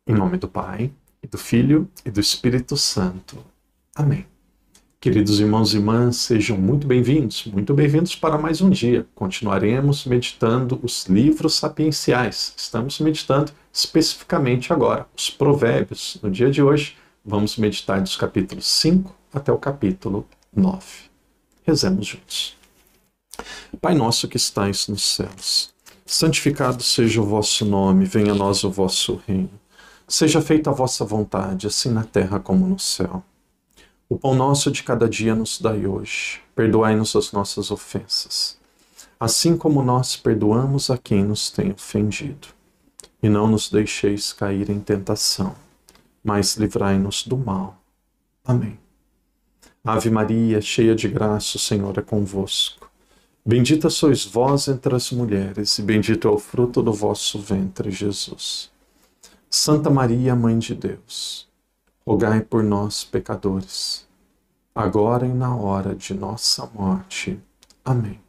Em nome do Pai, e do Filho, e do Espírito Santo. Amém. Queridos irmãos e irmãs, sejam muito bem-vindos para mais um dia. Continuaremos meditando os livros sapienciais. Estamos meditando especificamente agora os provérbios. No dia de hoje, vamos meditar dos capítulos 5 até o capítulo 9. Rezemos juntos. Pai nosso que estais nos céus, santificado seja o vosso nome, venha a nós o vosso reino. Seja feita a vossa vontade, assim na terra como no céu. O pão nosso de cada dia nos dai hoje. Perdoai-nos as nossas ofensas, assim como nós perdoamos a quem nos tem ofendido. E não nos deixeis cair em tentação, mas livrai-nos do mal. Amém. Ave Maria, cheia de graça, o Senhor é convosco. Bendita sois vós entre as mulheres, e bendito é o fruto do vosso ventre, Jesus. Santa Maria, Mãe de Deus, rogai por nós, pecadores, agora e na hora de nossa morte. Amém.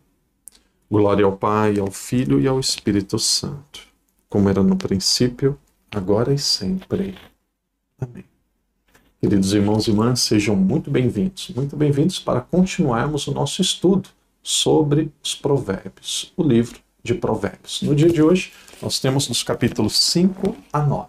Glória ao Pai, ao Filho e ao Espírito Santo, como era no princípio, agora e sempre. Amém. Queridos irmãos e irmãs, sejam muito bem-vindos para continuarmos o nosso estudo sobre os provérbios, o livro de provérbios. No dia de hoje, nós temos dos capítulos 5 a 9.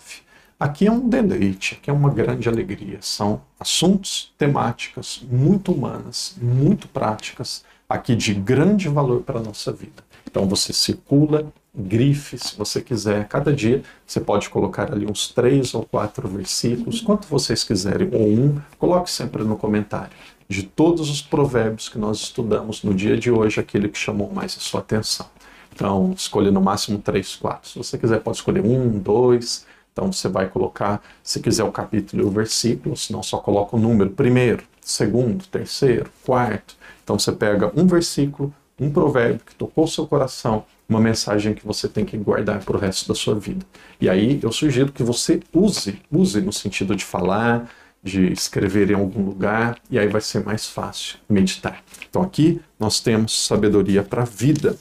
Aqui é um deleite, aqui é uma grande alegria. São assuntos, temáticas muito humanas, muito práticas, aqui de grande valor para a nossa vida. Então você circula, grife, se você quiser. Cada dia você pode colocar ali uns 3 ou 4 versículos, quanto vocês quiserem, ou um, coloque sempre no comentário. De todos os provérbios que nós estudamos no dia de hoje, aquele que chamou mais a sua atenção. Então, escolha no máximo 3, 4. Se você quiser, pode escolher 1, 2. Então, você vai colocar, se quiser, o capítulo e o versículo, senão só coloca o número, primeiro, segundo, terceiro, quarto. Então, você pega um versículo, um provérbio que tocou o seu coração, uma mensagem que você tem que guardar para o resto da sua vida. E aí, eu sugiro que você use no sentido de falar, de escrever em algum lugar, e aí vai ser mais fácil meditar. Então, aqui nós temos sabedoria para a vida.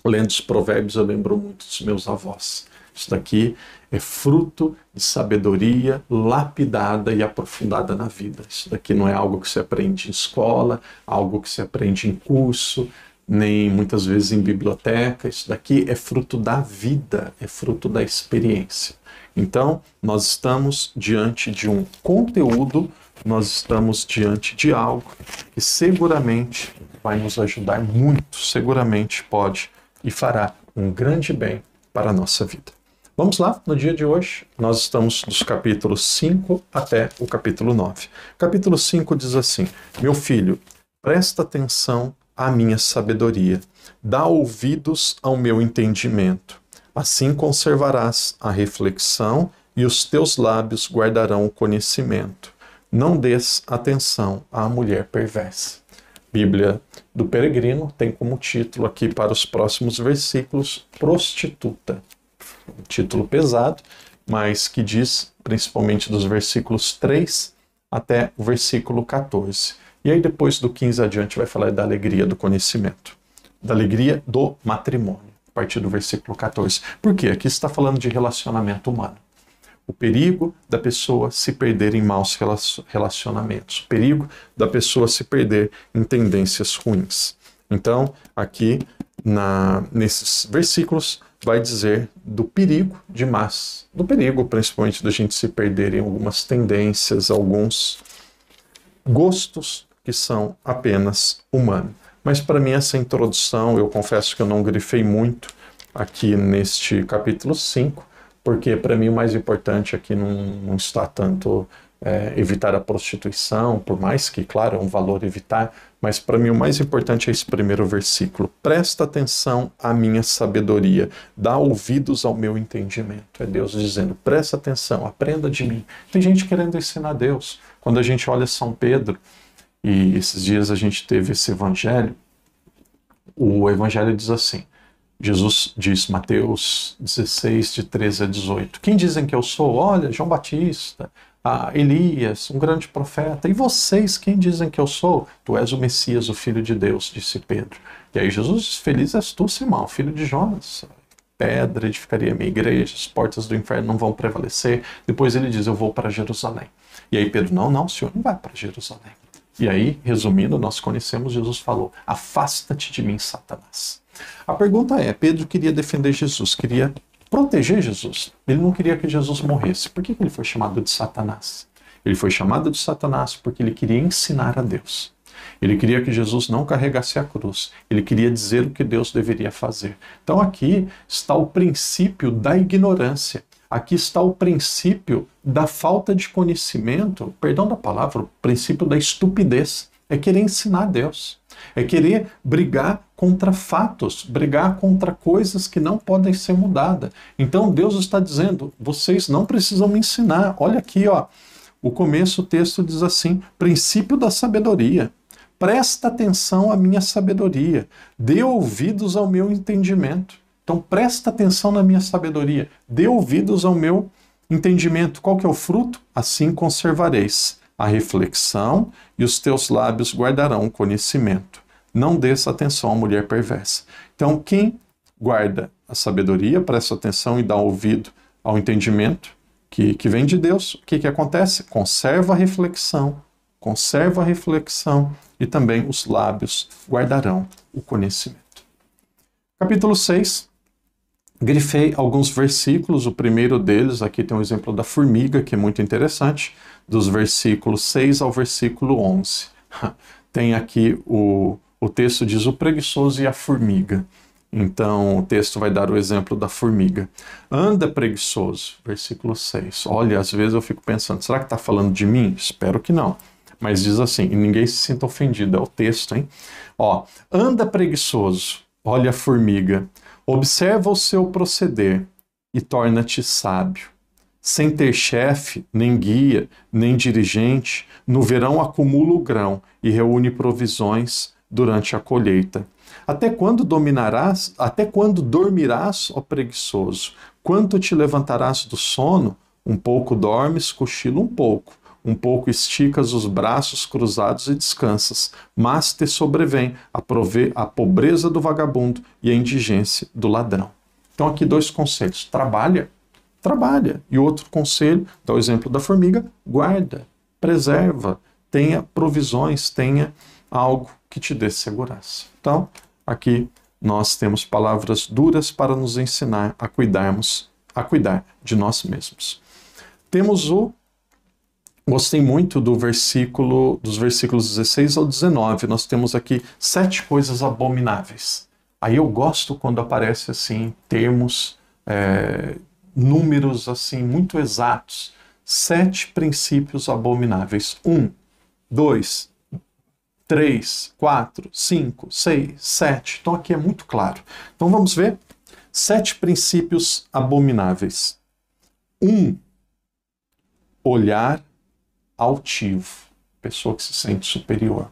Lendo os provérbios, eu lembro muito dos meus avós. Isso daqui é fruto de sabedoria lapidada e aprofundada na vida. Isso daqui não é algo que se aprende em escola, algo que se aprende em curso, nem muitas vezes em biblioteca. Isso daqui é fruto da vida, é fruto da experiência. Então, nós estamos diante de um conteúdo, nós estamos diante de algo que seguramente vai nos ajudar muito, seguramente pode e fará um grande bem para a nossa vida. Vamos lá, no dia de hoje, nós estamos dos capítulos 5 até o capítulo 9. Capítulo 5 diz assim: Meu filho, presta atenção à minha sabedoria, dá ouvidos ao meu entendimento. Assim conservarás a reflexão e os teus lábios guardarão o conhecimento. Não des atenção à mulher perversa. Bíblia do Peregrino tem como título aqui para os próximos versículos, prostituta. Um título pesado, mas que diz, principalmente dos versículos 3 até o versículo 14. E aí depois do 15 adiante vai falar da alegria do conhecimento, da alegria do matrimônio, a partir do versículo 14. Por quê? Aqui está falando de relacionamento humano. O perigo da pessoa se perder em maus relacionamentos. O perigo da pessoa se perder em tendências ruins. Então, aqui, nesses versículos, vai dizer do perigo do perigo, principalmente, da gente se perder em algumas tendências, alguns gostos que são apenas humanos. Mas, para mim, essa introdução, eu confesso que eu não grifei muito aqui neste capítulo 5, porque para mim o mais importante aqui não está tanto evitar a prostituição, por mais que, claro, é um valor evitar, mas para mim o mais importante é esse primeiro versículo. Presta atenção à minha sabedoria, dá ouvidos ao meu entendimento. É Deus dizendo, presta atenção, aprenda de mim. Tem gente querendo ensinar Deus. Quando a gente olha São Pedro, e esses dias a gente teve esse evangelho, o evangelho diz assim, Jesus diz, Mateus 16, de 13 a 18, quem dizem que eu sou? Olha, João Batista, Elias, um grande profeta. E vocês, quem dizem que eu sou? Tu és o Messias, o Filho de Deus, disse Pedro. E aí Jesus diz, feliz és tu, Simão, filho de Jonas. pedra edificaria a minha igreja, as portas do inferno não vão prevalecer. Depois ele diz, eu vou para Jerusalém. E aí Pedro, não, o senhor não vai para Jerusalém. E aí, resumindo, nós conhecemos, Jesus falou, afasta-te de mim, Satanás. A pergunta é, Pedro queria defender Jesus, queria proteger Jesus. Ele não queria que Jesus morresse. Por que ele foi chamado de Satanás? Ele foi chamado de Satanás porque ele queria ensinar a Deus. Ele queria que Jesus não carregasse a cruz. Ele queria dizer o que Deus deveria fazer. Então aqui está o princípio da ignorância. Aqui está o princípio da falta de conhecimento, perdão da palavra, o princípio da estupidez. É querer ensinar a Deus. É querer brigar contra fatos, brigar contra coisas que não podem ser mudadas. Então Deus está dizendo, vocês não precisam me ensinar. Olha aqui, ó, o começo do texto diz assim, princípio da sabedoria. Presta atenção à minha sabedoria, dê ouvidos ao meu entendimento. Então presta atenção na minha sabedoria, dê ouvidos ao meu entendimento. Qual que é o fruto? Assim conservareis a reflexão e os teus lábios guardarão o conhecimento. Não des atenção à mulher perversa. Então quem guarda a sabedoria, presta atenção e dá ouvido ao entendimento que vem de Deus, o que acontece? Conserva a reflexão e também os lábios guardarão o conhecimento. Capítulo 6, grifei alguns versículos, o primeiro deles, aqui tem um exemplo da formiga, que é muito interessante, dos versículos 6 ao versículo 11. Tem aqui o texto diz o preguiçoso e a formiga. Então o texto vai dar o exemplo da formiga. Anda preguiçoso, versículo 6. Olha, às vezes eu fico pensando, será que está falando de mim? Espero que não. Mas diz assim, e ninguém se sinta ofendido, é o texto, hein? Ó, anda preguiçoso, olha a formiga, observa o seu proceder e torna-te sábio. Sem ter chefe, nem guia, nem dirigente, no verão acumula o grão e reúne provisões durante a colheita. Até quando dormirás, ó preguiçoso? Quanto te levantarás do sono? Um pouco dormes, cochila um pouco esticas os braços cruzados e descansas, mas te sobrevém a pobreza do vagabundo e a indigência do ladrão. Então aqui dois conselhos, trabalha, e outro conselho, dá o exemplo da formiga, guarda, preserva, tenha provisões, tenha algo que te dê segurança. Então, aqui nós temos palavras duras para nos ensinar a cuidar de nós mesmos. Temos gostei muito dos versículos 16 ao 19. Nós temos aqui 7 coisas abomináveis. Aí eu gosto quando aparece assim termos, números assim muito exatos. 7 princípios abomináveis. 1, 2, 3, 4, 5, 6, 7. Então aqui é muito claro. Então vamos ver 7 princípios abomináveis. 1, olhar altivo, pessoa que se sente superior.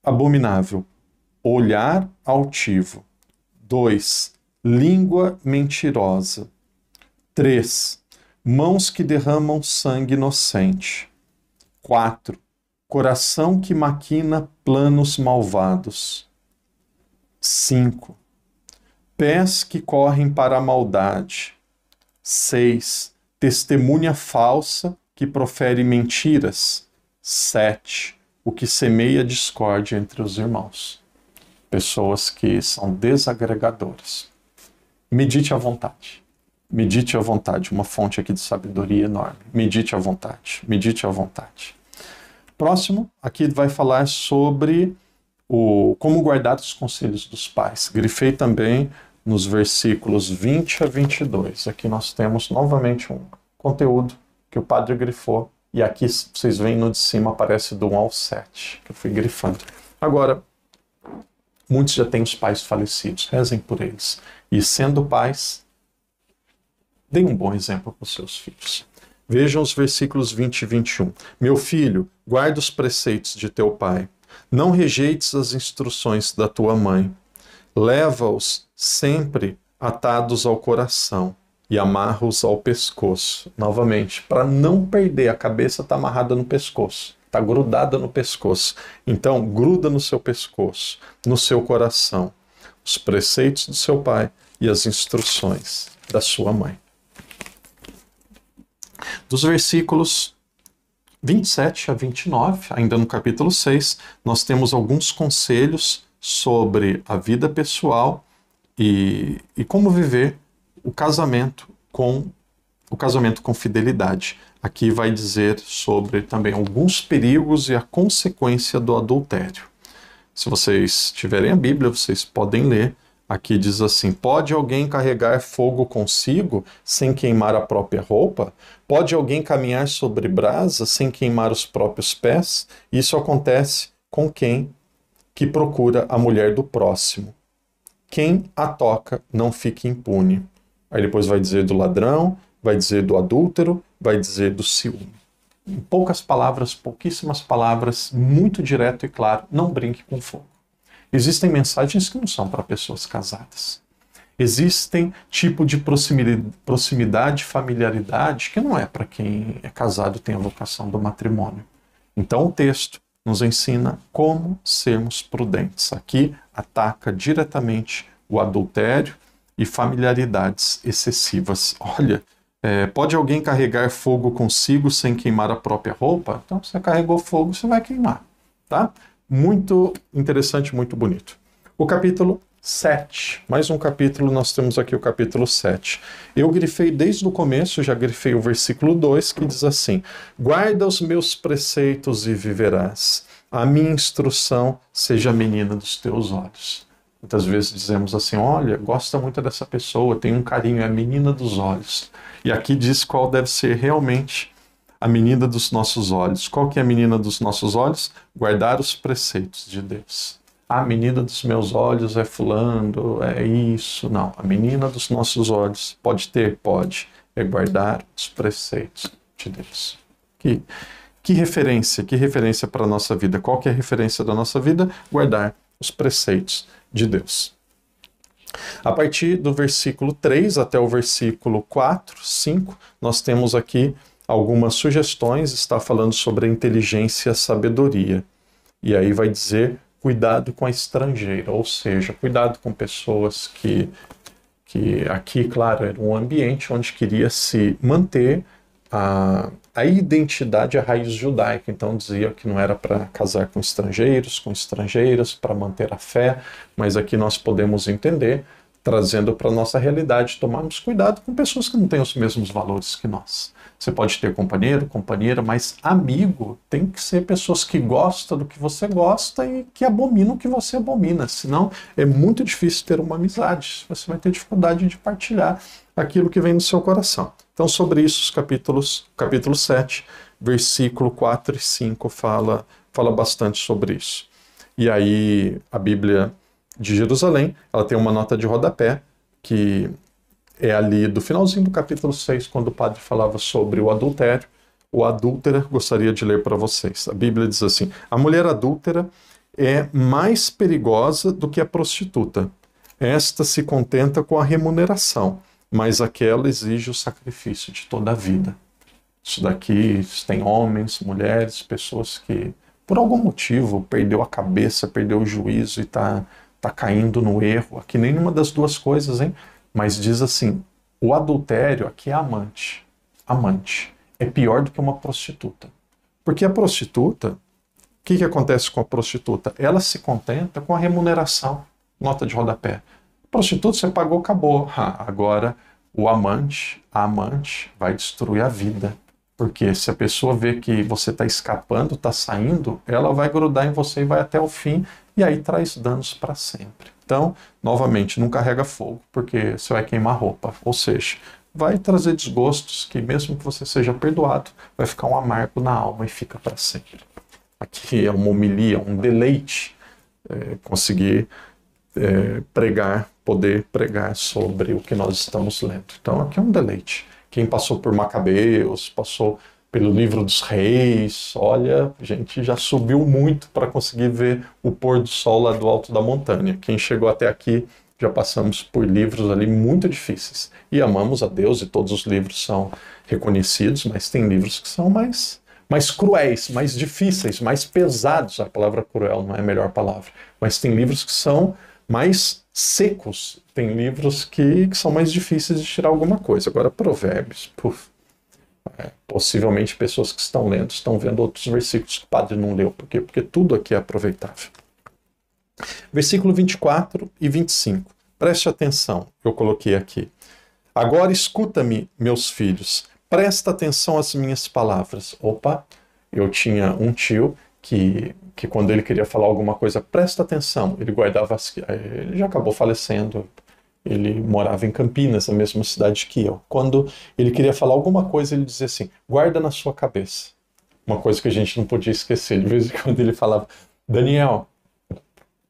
Abominável, olhar altivo. 2, língua mentirosa. 3, mãos que derramam sangue inocente. 4, coração que maquina planos malvados. 5, pés que correm para a maldade. 6, testemunha falsa que profere mentiras. 7, o que semeia discórdia entre os irmãos. Pessoas que são desagregadoras. Medite à vontade. Medite à vontade. Uma fonte aqui de sabedoria enorme. Medite à vontade. Medite à vontade. Próximo, aqui vai falar sobre como guardar os conselhos dos pais. Grifei também nos versículos 20 a 22. Aqui nós temos novamente um conteúdo que o padre grifou. E aqui vocês veem no de cima, aparece do 1 ao 7, que eu fui grifando. Agora, muitos já têm os pais falecidos. Rezem por eles. E sendo pais, deem um bom exemplo para os seus filhos. Vejam os versículos 20 e 21. Meu filho, guarda os preceitos de teu pai. Não rejeites as instruções da tua mãe. Leva-os sempre atados ao coração e amarra-os ao pescoço. Novamente, para não perder, a cabeça está amarrada no pescoço. Está grudada no pescoço. Então, gruda no seu pescoço, no seu coração. Os preceitos do seu pai, e as instruções da sua mãe. Dos versículos 27 a 29, ainda no capítulo 6, nós temos alguns conselhos sobre a vida pessoal e como viver o casamento com fidelidade. Aqui vai dizer sobre também alguns perigos e a consequência do adultério. Se vocês tiverem a Bíblia, vocês podem ler. Aqui diz assim: pode alguém carregar fogo consigo sem queimar a própria roupa? Pode alguém caminhar sobre brasa sem queimar os próprios pés? Isso acontece com quem que procura a mulher do próximo. Quem a toca não fica impune. Aí depois vai dizer do ladrão, vai dizer do adúltero, vai dizer do ciúme. Em poucas palavras, pouquíssimas palavras, muito direto e claro, não brinque com fogo. Existem mensagens que não são para pessoas casadas. Existem tipo de proximidade, familiaridade que não é para quem é casado e tem a vocação do matrimônio. Então o texto nos ensina como sermos prudentes. Aqui ataca diretamente o adultério e familiaridades excessivas. Olha, pode alguém carregar fogo consigo sem queimar a própria roupa? Então, você carregou fogo, você vai queimar, tá? Muito interessante, muito bonito. O capítulo 7, mais um capítulo, nós temos aqui o capítulo 7. Eu grifei desde o começo, já grifei o versículo 2, que diz assim: guarda os meus preceitos e viverás, a minha instrução seja a menina dos teus olhos. Muitas vezes dizemos assim: olha, gosta muito dessa pessoa, tem um carinho, é a menina dos olhos. E aqui diz qual deve ser realmente a menina dos nossos olhos. Qual que é a menina dos nossos olhos? Guardar os preceitos de Deus. A menina dos meus olhos é fulano, é isso. Não, a menina dos nossos olhos, pode, é guardar os preceitos de Deus. Que referência para a nossa vida. Qual que é a referência da nossa vida? Guardar os preceitos de Deus. A partir do versículo 3 até o versículo 4, 5, nós temos aqui algumas sugestões, está falando sobre a inteligência e a sabedoria. E aí vai dizer, cuidado com a estrangeira, ou seja, cuidado com pessoas que aqui, claro, era um ambiente onde queria se manter a identidade, a raiz judaica. Então dizia que não era para casar com estrangeiras, para manter a fé, mas aqui nós podemos entender, trazendo para a nossa realidade, tomarmos cuidado com pessoas que não têm os mesmos valores que nós. Você pode ter companheiro, companheira, mas amigo tem que ser pessoas que gostam do que você gosta e que abominam o que você abomina. Senão é muito difícil ter uma amizade. Você vai ter dificuldade de partilhar aquilo que vem no seu coração. Então, sobre isso, capítulo 7, versículo 4 e 5 fala bastante sobre isso. E aí, a Bíblia de Jerusalém, ela tem uma nota de rodapé, que é ali do finalzinho do capítulo 6, quando o padre falava sobre o adultério. O adúltera, gostaria de ler para vocês. A Bíblia diz assim: a mulher adúltera é mais perigosa do que a prostituta. Esta se contenta com a remuneração, mas aquela exige o sacrifício de toda a vida. Isso daqui tem homens, mulheres, pessoas que, por algum motivo, perdeu a cabeça, perdeu o juízo e está caindo no erro. Aqui nenhuma das duas coisas, hein? Mas diz assim, o adultério aqui é amante. Amante. É pior do que uma prostituta. Porque a prostituta, o que acontece com a prostituta? Ela se contenta com a remuneração, nota de rodapé. Prostituta, você pagou, acabou. Agora, o amante, a amante, vai destruir a vida. Porque se a pessoa vê que você está escapando, está saindo, ela vai grudar em você e vai até o fim, e aí traz danos para sempre. Então, novamente, não carrega fogo, porque você vai queimar roupa. Ou seja, vai trazer desgostos que, mesmo que você seja perdoado, vai ficar um amargo na alma e fica para sempre. Aqui é uma homilia, um deleite, conseguir poder pregar sobre o que nós estamos lendo. Então, aqui é um deleite. Quem passou por Macabeus, passou pelo livro dos reis, olha, a gente já subiu muito para conseguir ver o pôr do sol lá do alto da montanha. Quem chegou até aqui, já passamos por livros ali muito difíceis. E amamos a Deus e todos os livros são reconhecidos, mas tem livros que são mais cruéis, mais difíceis, mais pesados. A palavra cruel não é a melhor palavra. Mas tem livros que são mais secos. Tem livros que são mais difíceis de tirar alguma coisa. Agora, Provérbios, possivelmente pessoas que estão lendo estão vendo outros versículos que o padre não leu. Por quê? Porque tudo aqui é aproveitável. Versículo 24 e 25. Preste atenção, eu coloquei aqui. Agora escuta-me, meus filhos, presta atenção às minhas palavras. Opa, eu tinha um tio que quando ele queria falar alguma coisa, presta atenção, ele guardava, ele já acabou falecendo, ele morava em Campinas, na mesma cidade que eu. Quando ele queria falar alguma coisa, ele dizia assim, guarda na sua cabeça. Uma coisa que a gente não podia esquecer, de vez em quando ele falava, Daniel,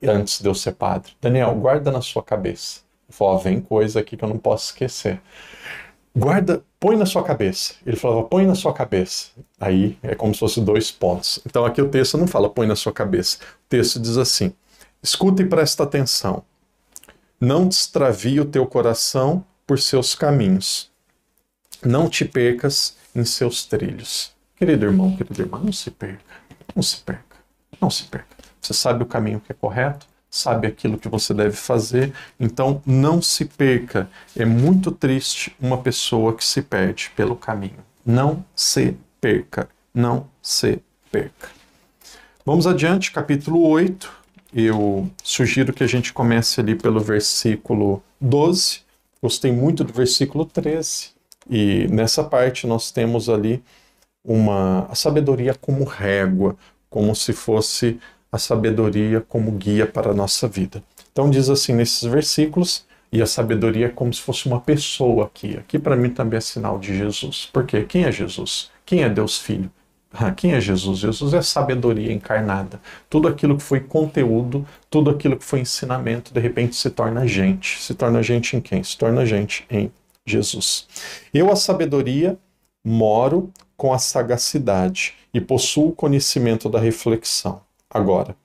antes de eu ser padre, Daniel, guarda na sua cabeça. Eu falava, vem coisa aqui que eu não posso esquecer. Guarda, põe na sua cabeça. Ele falava, põe na sua cabeça. Aí é como se fosse 2 pontos. Então aqui o texto não fala, põe na sua cabeça. O texto diz assim, escuta e presta atenção. Não te extravie o teu coração por seus caminhos. Não te percas em seus trilhos. Querido irmão, querida irmã, não se perca. Não se perca. Não se perca. Você sabe o caminho que é correto, sabe aquilo que você deve fazer, então não se perca. É muito triste uma pessoa que se perde pelo caminho. Não se perca, não se perca. Vamos adiante, capítulo 8. Eu sugiro que a gente comece ali pelo versículo 12. Gostei muito do versículo 13. E nessa parte nós temos ali a sabedoria como régua, como se fosse a sabedoria como guia para a nossa vida. Então diz assim nesses versículos, e a sabedoria é como se fosse uma pessoa aqui. Aqui para mim também é sinal de Jesus. Por quê? Quem é Jesus? Quem é Deus Filho? Quem é Jesus? Jesus é sabedoria encarnada. Tudo aquilo que foi conteúdo, tudo aquilo que foi ensinamento, de repente se torna gente. Se torna gente em quem? Se torna gente em Jesus. Eu, a sabedoria, moro com a sagacidade e possuo o conhecimento da reflexão. Agora,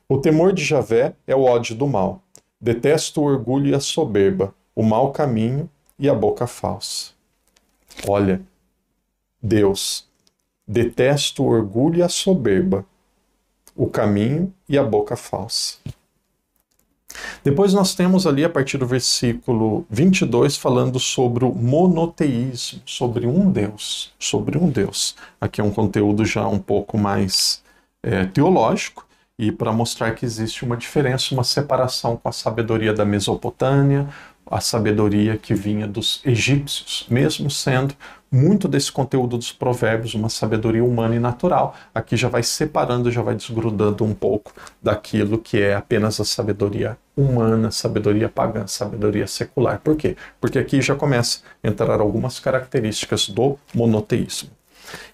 o temor de Javé é o ódio do mal. Detesto o orgulho e a soberba, o mau caminho e a boca falsa. Olha, Deus, detesto o orgulho e a soberba, o caminho e a boca falsa. Depois nós temos ali, a partir do versículo 22, falando sobre o monoteísmo, sobre um Deus, sobre um Deus. Aqui é um conteúdo já um pouco mais teológico, e para mostrar que existe uma diferença, uma separação com a sabedoria da Mesopotâmia, a sabedoria que vinha dos egípcios, mesmo sendo muito desse conteúdo dos provérbios uma sabedoria humana e natural. Aqui já vai separando, já vai desgrudando um pouco daquilo que é apenas a sabedoria humana, sabedoria pagã, sabedoria secular. Por quê? Porque aqui já começa a entrar algumas características do monoteísmo.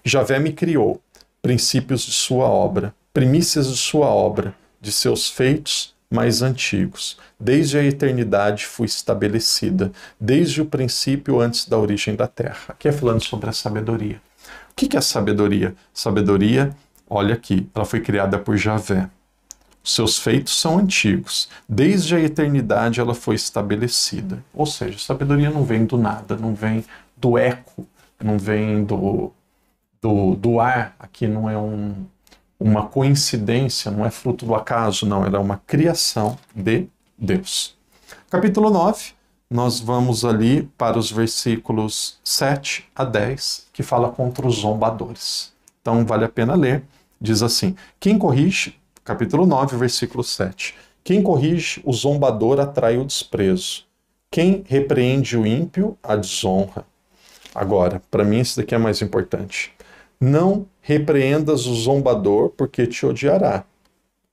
Javé me criou, princípios de sua obra, primícias de sua obra, de seus feitos mais antigos. Desde a eternidade fui estabelecida, desde o princípio antes da origem da terra. Aqui é falando sobre a sabedoria. O que é a sabedoria? Sabedoria, olha aqui, ela foi criada por Javé. Seus feitos são antigos. Desde a eternidade ela foi estabelecida. Ou seja, a sabedoria não vem do nada, não vem do eco, não vem do ar. Aqui não é uma coincidência, não é fruto do acaso, não. Ela é uma criação de Deus. Capítulo 9, nós vamos ali para os versículos 7 a 10, que fala contra os zombadores. Então vale a pena ler. Diz assim, quem corrige, capítulo 9, versículo 7, quem corrige o zombador atrai o desprezo. Quem repreende o ímpio, a desonra. Agora, para mim isso daqui é mais importante. Não repreendas o zombador, porque te odiará.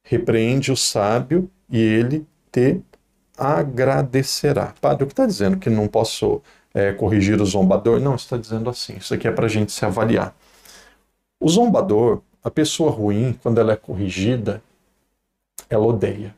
Repreende o sábio e ele te agradecerá. Padre, o que está dizendo? Que não posso corrigir o zombador? Não, está dizendo assim. Isso aqui é para a gente se avaliar. O zombador, a pessoa ruim, quando ela é corrigida, ela odeia.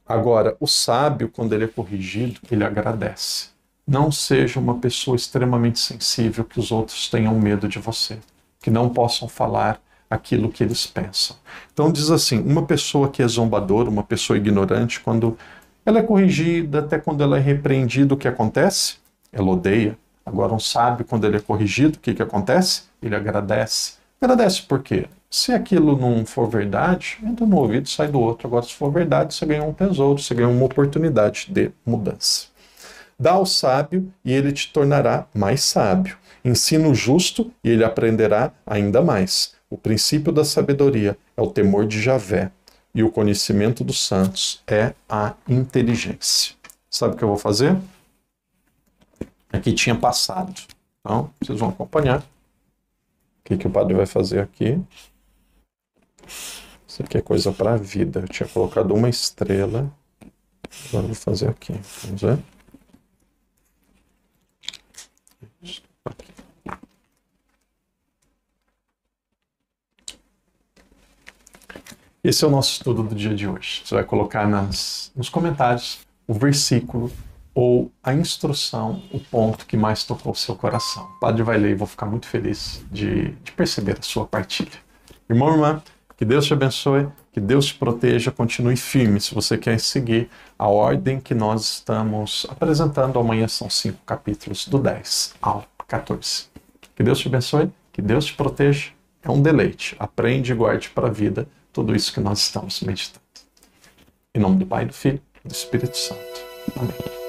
Agora, o sábio, quando ele é corrigido, ele agradece. Não seja uma pessoa extremamente sensível que os outros tenham medo de você, que não possam falar aquilo que eles pensam. Então diz assim, uma pessoa que é zombadora, uma pessoa ignorante, quando ela é corrigida, até quando ela é repreendida, o que acontece? Ela odeia. Agora um sábio, quando ele é corrigido, o que acontece? Ele agradece. Agradece por quê? Se aquilo não for verdade, entra no ouvido e sai do outro. Agora, se for verdade, você ganhou um tesouro, você ganhou uma oportunidade de mudança. Dá ao sábio e ele te tornará mais sábio. Ensina o justo e ele aprenderá ainda mais. O princípio da sabedoria é o temor de Javé e o conhecimento dos santos é a inteligência. Sabe o que eu vou fazer? Aqui tinha passado. Então, vocês vão acompanhar. O que o padre vai fazer aqui? Isso aqui é coisa para a vida. Eu tinha colocado uma estrela. Agora eu vou fazer aqui. Vamos ver? Aqui. Esse é o nosso estudo do dia de hoje. Você vai colocar nos comentários o versículo ou a instrução, o ponto que mais tocou o seu coração. O padre vai ler e vou ficar muito feliz de perceber a sua partilha. Irmão, irmã, que Deus te abençoe, que Deus te proteja, continue firme se você quer seguir a ordem que nós estamos apresentando. Amanhã são 5 capítulos, do 10 ao 14. Que Deus te abençoe, que Deus te proteja. É um deleite. Aprende e guarde para a vida tudo isso que nós estamos meditando. Em nome do Pai, do Filho e do Espírito Santo. Amém.